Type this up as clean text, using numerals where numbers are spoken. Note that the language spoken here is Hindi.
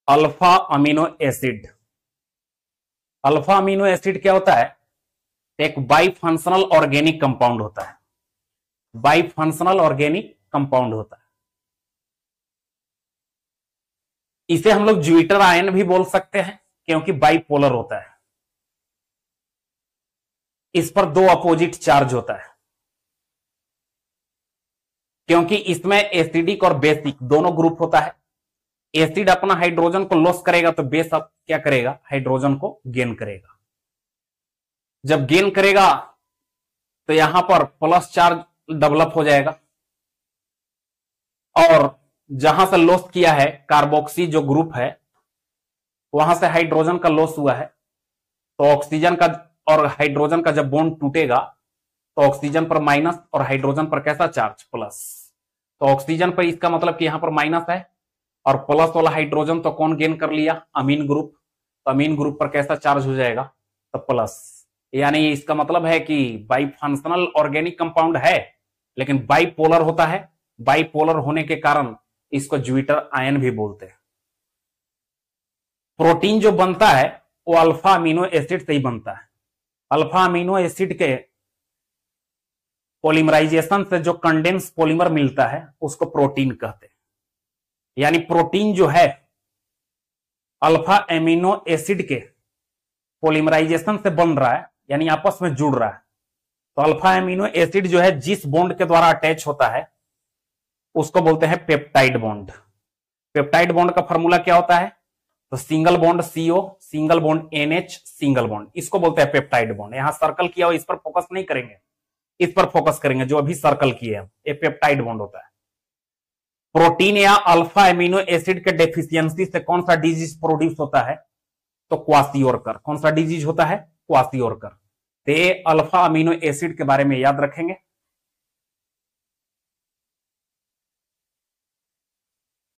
Alpha amino acid. Alpha amino acid क्या होता है? एक बाई फंक्शनल ऑर्गेनिक कंपाउंड होता है। बाई फंक्शनल ऑर्गेनिक कंपाउंड होता है। इसे हम लोग ज्यूइटर आयन भी बोल सकते हैं क्योंकि बाइपोलर होता है। इस पर दो अपोजिट चार्ज होता है क्योंकि इसमें एसिडिक और बेसिक दोनों ग्रुप होता है। एसिड अपना हाइड्रोजन को लॉस करेगा तो बेस अब क्या करेगा? हाइड्रोजन को गेन करेगा। जब गेन करेगा तो यहां पर प्लस चार्ज डेवलप हो जाएगा और जहां से लॉस किया है कार्बोक्सी जो ग्रुप है वहां से हाइड्रोजन का लॉस हुआ है तो ऑक्सीजन का और हाइड्रोजन का जब बॉन्ड टूटेगा तो ऑक्सीजन पर माइनस और हाइड्रोजन पर कैसा चार्ज? प्लस। तो ऑक्सीजन पर इसका मतलब कि यहां पर माइनस है और प्लस वाला हाइड्रोजन तो कौन गेन कर लिया? अमीन ग्रुप। तो अमीन ग्रुप पर कैसा चार्ज हो जाएगा? तो प्लस। यानी इसका मतलब है कि बाई फंक्शनल ऑर्गेनिक कंपाउंड है लेकिन बाइपोलर होता है। बाइपोलर होने के कारण इसको ज्यूइटर आयन भी बोलते हैं। प्रोटीन जो बनता है वो अल्फा अमीनो एसिड से ही बनता है। अल्फा अमीनो एसिड के पॉलीमराइजेशन से जो कंडेंस पॉलीमर मिलता है उसको प्रोटीन कहते हैं। यानी प्रोटीन जो है अल्फा एमिनो एसिड के पॉलीमराइजेशन से बन रहा है यानी आपस में जुड़ रहा है। तो अल्फा एमिनो एसिड जो है जिस बॉन्ड के द्वारा अटैच होता है उसको बोलते हैं पेप्टाइड बॉन्ड। पेप्टाइड बॉन्ड का फॉर्मूला क्या होता है? तो single bond CO, single bond NH, single bond, इसको बोलते हैं पेप्टाइड बॉन्ड। यहां सर्कल किया हो इस पर फोकस नहीं करेंगे, इस पर फोकस करेंगे जो अभी सर्कल किए हैं, ये पेप्टाइड बॉन्ड होता है। प्रोटीन या अल्फा एमिनो एसिड के डेफिशिएंसी से कौन सा डिजीज प्रोड्यूस होता है? तो क्वासियोरकर। कौन सा डिजीज होता है? क्वासियोरकर। तो ये अल्फा अमीनो एसिड के बारे में याद रखेंगे।